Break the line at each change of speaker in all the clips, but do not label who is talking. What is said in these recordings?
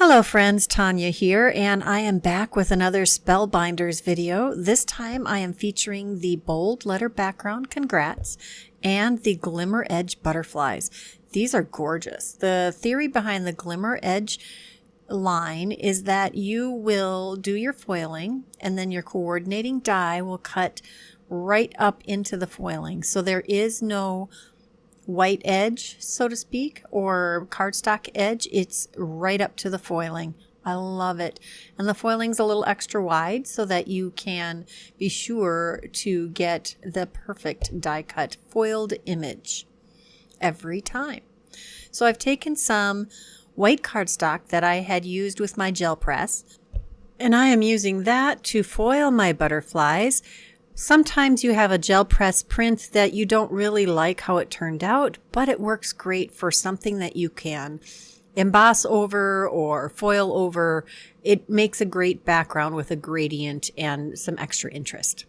Hello friends, Tanya here, and I am back with another Spellbinders video. This time I am featuring the bold letter background, congrats, and the Glimmer Edge butterflies. These are gorgeous. The theory behind the Glimmer Edge line is that you will do your foiling and then your coordinating die will cut right up into the foiling. So there is no white edge, so to speak, or cardstock edge. It's right up to the foiling. I love it. And the foiling's a little extra wide so that you can be sure to get the perfect die cut foiled image every time. So I've taken some white cardstock that I had used with my gel press, and I am using that to foil my butterflies. Sometimes you have a gel press print that you don't really like how it turned out, but it works great for something that you can emboss over or foil over. It makes a great background with a gradient and some extra interest.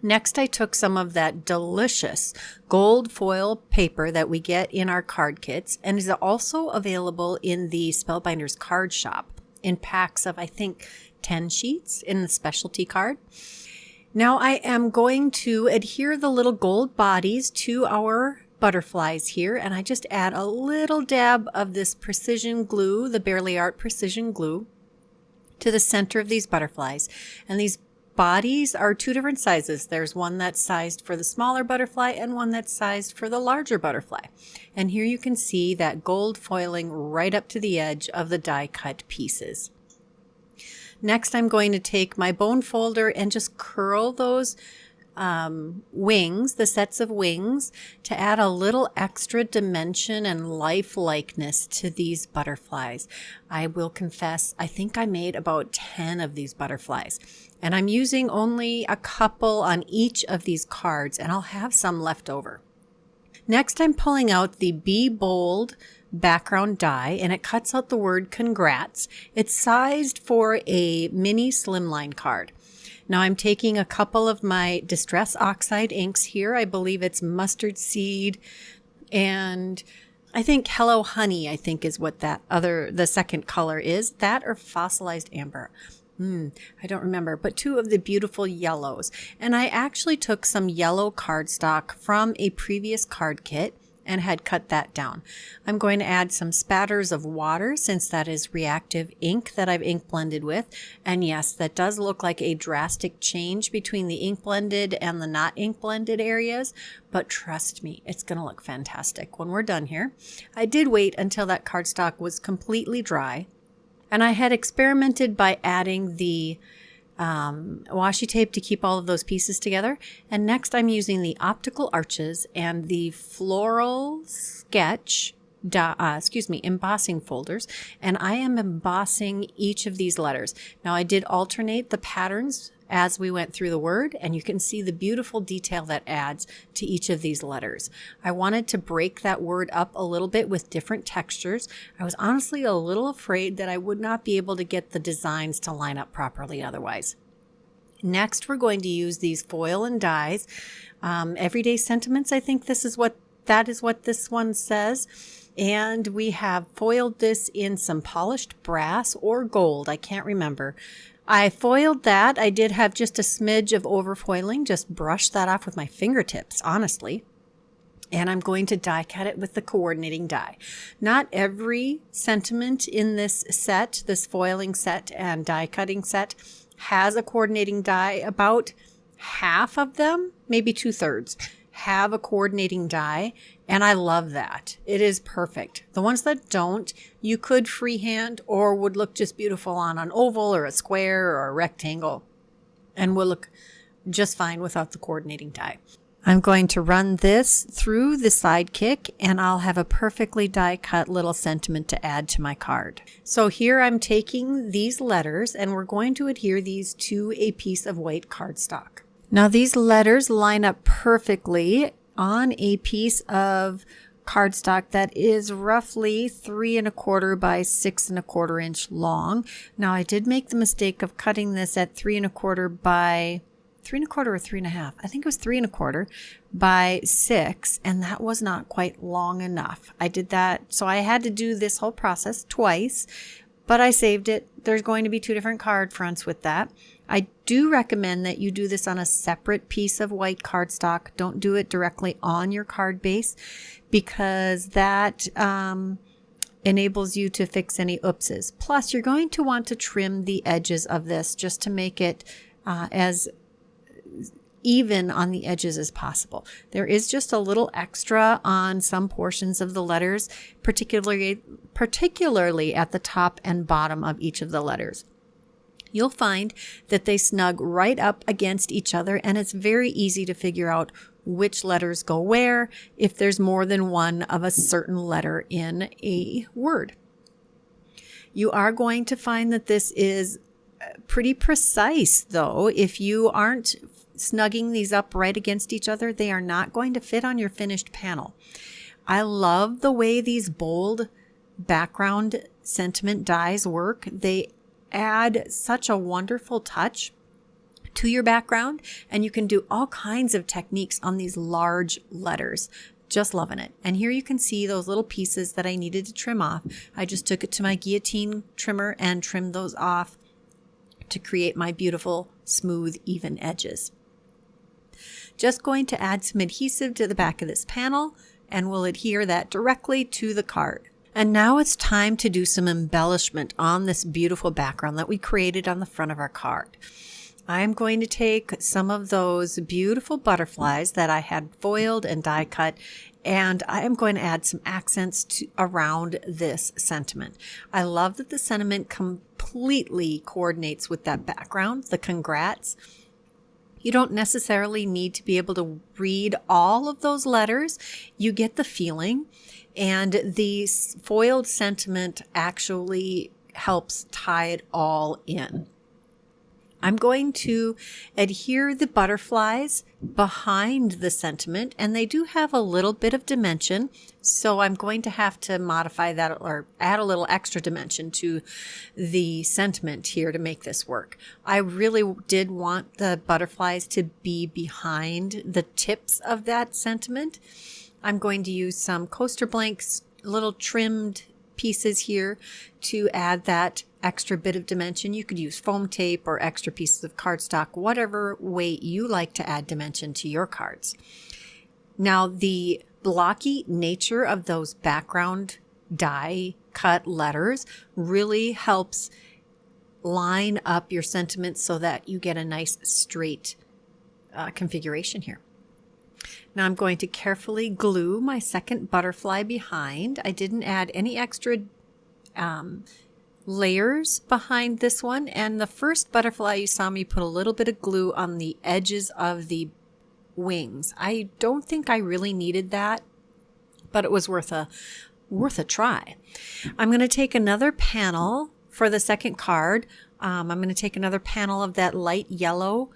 Next, I took some of that delicious gold foil paper that we get in our card kits and is also available in the Spellbinders card shop in packs of, I think, 10 sheets in the specialty card. Now I am going to adhere the little gold bodies to our butterflies here, and I just add a little dab of this precision glue, the Barely Art precision glue, to the center of these butterflies. And these bodies are two different sizes. There's one that's sized for the smaller butterfly and one that's sized for the larger butterfly. And here you can see that gold foiling right up to the edge of the die cut pieces. Next, I'm going to take my bone folder and just curl those wings, the sets of wings, to add a little extra dimension and life-likeness to these butterflies. I will confess, I think I made about 10 of these butterflies, and I'm using only a couple on each of these cards, and I'll have some left over. Next, I'm pulling out the Be Bold background die, and it cuts out the word congrats. It's sized for a mini slimline card. Now I'm taking a couple of my Distress Oxide inks here. I believe it's Mustard Seed and I think Hello Honey, I think is what the second color is. That or Fossilized Amber. I don't remember, but two of the beautiful yellows. And I actually took some yellow cardstock from a previous card kit and had cut that down. I'm going to add some spatters of water since that is reactive ink that I've ink blended with. And yes, that does look like a drastic change between the ink blended and the not ink blended areas, but trust me, it's going to look fantastic when we're done here. I did wait until that cardstock was completely dry, and I had experimented by adding the washi tape to keep all of those pieces together. And next I'm using the Optical arches and the floral sketch, embossing folders, and I am embossing each of these letters. Now I did alternate the patterns as we went through the word, and you can see the beautiful detail that adds to each of these letters. I wanted to break that word up a little bit with different textures. I was honestly a little afraid that I would not be able to get the designs to line up properly otherwise. Next, we're going to use these foil and dies. Everyday Sentiments, I think that is what this one says. And we have foiled this in some polished brass or gold. I can't remember. I foiled that. I did have just a smidge of overfoiling, just brushed that off with my fingertips, honestly. And I'm going to die cut it with the coordinating die. Not every sentiment in this set, this foiling set and die cutting set, has a coordinating die. About half of them, maybe 2/3, have a coordinating die, and I love that. It is perfect. The ones that don't, you could freehand or would look just beautiful on an oval or a square or a rectangle and will look just fine without the coordinating die. I'm going to run this through the Sidekick, and I'll have a perfectly die cut little sentiment to add to my card. So here I'm taking these letters and we're going to adhere these to a piece of white cardstock. Now these letters line up perfectly on a piece of cardstock that is roughly 3 1/4 by 6 1/4 inch long. Now I did make the mistake of cutting this at 3 1/4 by 3 1/4 or 3 1/2. I think it was 3 1/4 by 6, and that was not quite long enough. I did that, so I had to do this whole process twice. but I saved it. There's going to be 2 different card fronts with that. I do recommend that you do this on a separate piece of white cardstock. Don't do it directly on your card base, because that enables you to fix any oopses. Plus, you're going to want to trim the edges of this just to make it as even on the edges as possible. There is just a little extra on some portions of the letters, particularly at the top and bottom of each of the letters. You'll find that they snug right up against each other, and it's very easy to figure out which letters go where if there's more than one of a certain letter in a word. You are going to find that this is pretty precise, though. If you aren't snugging these up right against each other, they are not going to fit on your finished panel. I love the way these bold background sentiment dies work. They add such a wonderful touch to your background, and you can do all kinds of techniques on these large letters. Just loving it. And here you can see those little pieces that I needed to trim off. I just took it to my guillotine trimmer and trimmed those off to create my beautiful, smooth, even edges. Just going to add some adhesive to the back of this panel, and we'll adhere that directly to the card. And now it's time to do some embellishment on this beautiful background that we created on the front of our card. I'm going to take some of those beautiful butterflies that I had foiled and die cut, and I am going to add some accents around this sentiment. I love that the sentiment completely coordinates with that background, the congrats. You don't necessarily need to be able to read all of those letters. You get the feeling, and the foiled sentiment actually helps tie it all in. I'm going to adhere the butterflies behind the sentiment, and they do have a little bit of dimension, so I'm going to have to modify that or add a little extra dimension to the sentiment here to make this work. I really did want the butterflies to be behind the tips of that sentiment. I'm going to use some coaster blanks, little trimmed pieces here to add that extra bit of dimension. You could use foam tape or extra pieces of cardstock, whatever way you like to add dimension to your cards. Now, the blocky nature of those background die cut letters really helps line up your sentiments so that you get a nice straight configuration here. Now I'm going to carefully glue my second butterfly behind. I didn't add any extra layers behind this one. And the first butterfly, you saw me put a little bit of glue on the edges of the wings. I don't think I really needed that, but it was worth a try. I'm going to take another panel for the second card. I'm going to take another panel of that light yellow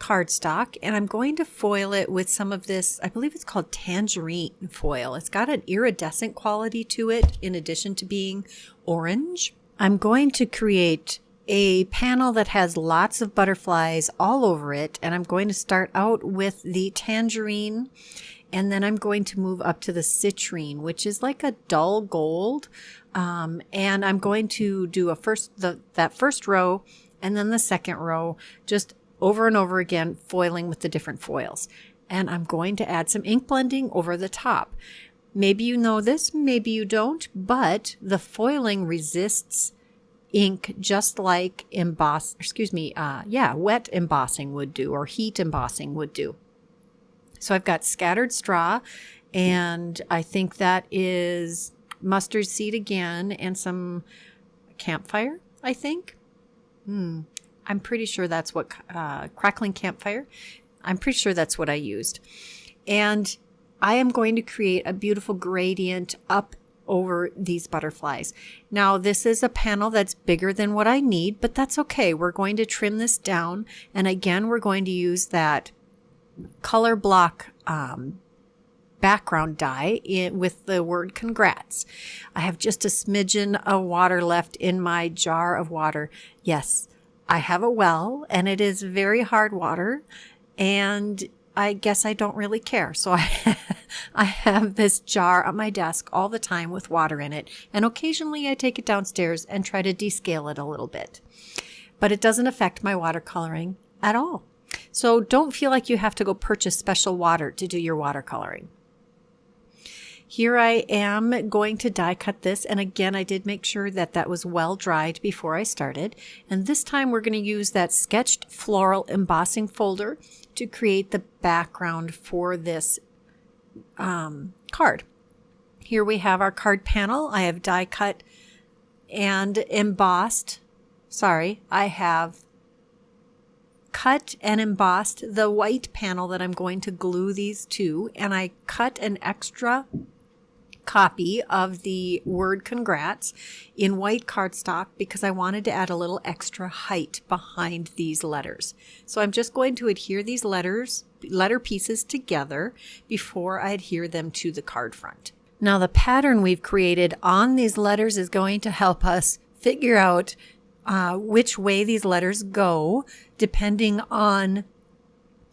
cardstock, and I'm going to foil it with some of this, I believe it's called Tangerine foil. It's got an iridescent quality to it in addition to being orange. I'm going to create a panel that has lots of butterflies all over it, and I'm going to start out with the Tangerine, and then I'm going to move up to the Citrine, which is like a dull gold, and I'm going to do that first row and then the second row, just over and over again, foiling with the different foils. And I'm going to add some ink blending over the top. Maybe you know this, maybe you don't, but the foiling resists ink just like wet embossing would do, or heat embossing would do. So I've got scattered straw, and I think that is mustard seed again, and some campfire, I think. I'm pretty sure that's what, crackling campfire. I'm pretty sure that's what I used. And I am going to create a beautiful gradient up over these butterflies. Now, this is a panel that's bigger than what I need, but that's okay. We're going to trim this down. And again, we're going to use that color block background die with the word congrats. I have just a smidgen of water left in my jar of water. Yes, I have a well, and it is very hard water, and I guess I don't really care. So I have this jar on my desk all the time with water in it, and occasionally I take it downstairs and try to descale it a little bit. But it doesn't affect my watercoloring at all. So don't feel like you have to go purchase special water to do your watercoloring. Here I am going to die cut this, and again I did make sure that that was well dried before I started. And this time we're going to use that sketched floral embossing folder to create the background for this card. Here we have our card panel. I have die cut and embossed. Sorry, I have cut and embossed the white panel that I'm going to glue these to, and I cut an extra copy of the word congrats in white cardstock because I wanted to add a little extra height behind these letters. So I'm just going to adhere these letter pieces together before I adhere them to the card front. Now the pattern we've created on these letters is going to help us figure out which way these letters go depending on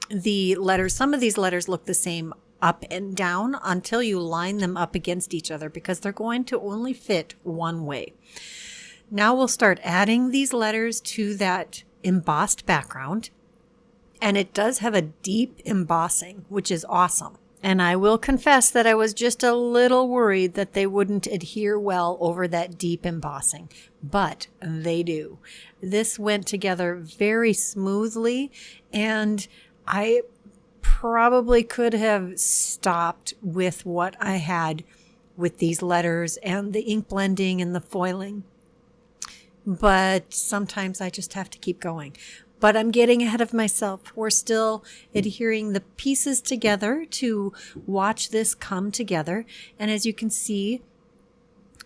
the letters. Some of these letters look the same up and down until you line them up against each other because they're going to only fit one way. Now we'll start adding these letters to that embossed background, and it does have a deep embossing, which is awesome. And I will confess that I was just a little worried that they wouldn't adhere well over that deep embossing, but they do. This went together very smoothly, and I probably could have stopped with what I had with these letters and the ink blending and the foiling. But sometimes I just have to keep going. But I'm getting ahead of myself. We're still adhering the pieces together to watch this come together. And as you can see,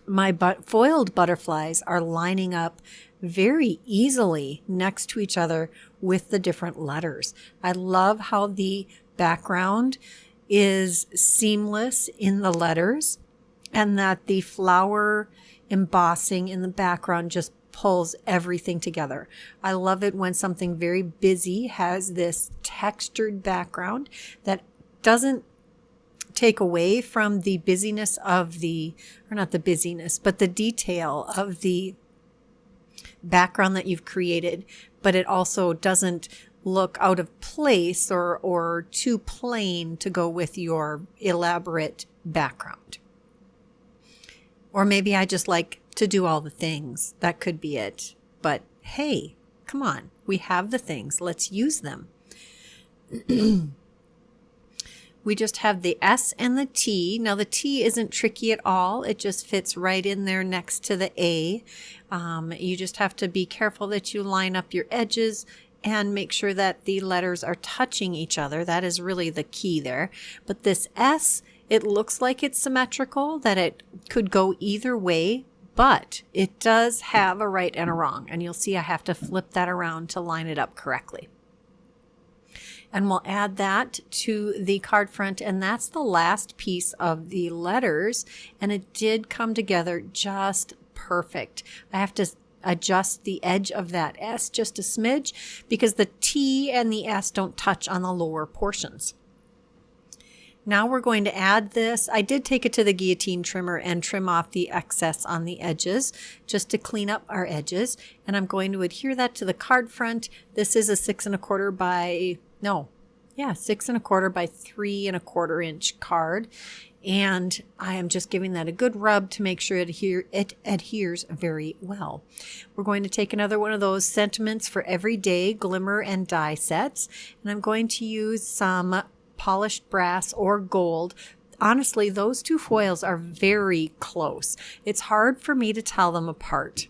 my foiled butterflies are lining up very easily next to each other with the different letters. I love how the background is seamless in the letters and that the flower embossing in the background just pulls everything together. I love it when something very busy has this textured background that doesn't take away from the busyness of the, or not the busyness, but the detail of the background that you've created, but it also doesn't look out of place or too plain to go with your elaborate background. Or maybe I just like to do all the things. That could be it. But hey, come on. We have the things. Let's use them. We just have the S and the T. Now the T isn't tricky at all. It just fits right in there next to the A. You just have to be careful that you line up your edges and make sure that the letters are touching each other. That is really the key there. But this S, it looks like it's symmetrical, that it could go either way, but it does have a right and a wrong. And you'll see I have to flip that around to line it up correctly. And we'll add that to the card front, and that's the last piece of the letters, and it did come together just perfect. I have to adjust the edge of that S just a smidge because the T and the S don't touch on the lower portions. Now we're going to add this. I did take it to the guillotine trimmer and trim off the excess on the edges just to clean up our edges. And I'm going to adhere that to the card front. This is a 6 1/4 by, 6 1/4 by 3 1/4 inch card. And I am just giving that a good rub to make sure it adheres very well. We're going to take another one of those sentiments for everyday glimmer and die sets. And I'm going to use some polished brass or gold. Honestly, those two foils are very close. It's hard for me to tell them apart.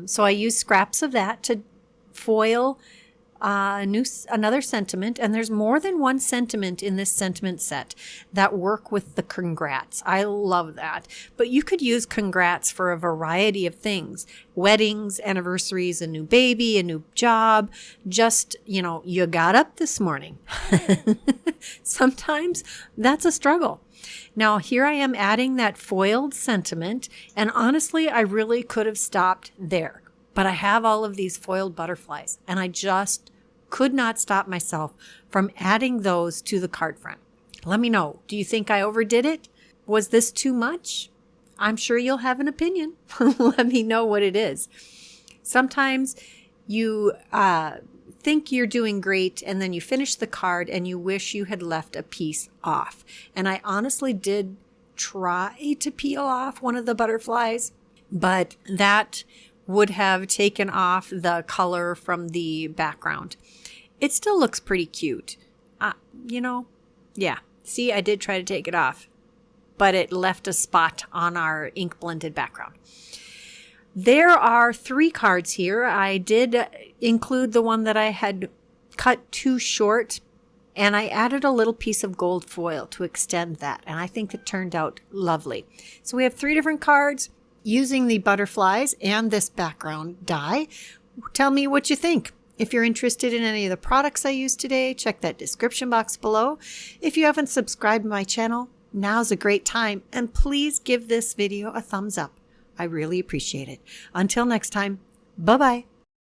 So I use scraps of that to foil another sentiment, and there's more than one sentiment in this sentiment set that work with the congrats. I love that. But you could use congrats for a variety of things. Weddings, anniversaries, a new baby, a new job, just, you got up this morning. Sometimes that's a struggle. Now here I am adding that foiled sentiment, and honestly, I really could have stopped there. But I have all of these foiled butterflies, and I just could not stop myself from adding those to the card front. Let me know. Do you think I overdid it? Was this too much? I'm sure you'll have an opinion. Let me know what it is. Sometimes you think you're doing great and then you finish the card and you wish you had left a piece off. And I honestly did try to peel off one of the butterflies, but that would have taken off the color from the background. It still looks pretty cute. Yeah. See, I did try to take it off, but it left a spot on our ink blended background. There are 3 cards here. I did include the one that I had cut too short, and I added a little piece of gold foil to extend that, and I think it turned out lovely. So we have 3 different cards using the butterflies and this background die. Tell me what you think. If you're interested in any of the products I used today, check that description box below. If you haven't subscribed to my channel, now's a great time, and please give this video a thumbs up. I really appreciate it. Until next time, bye-bye.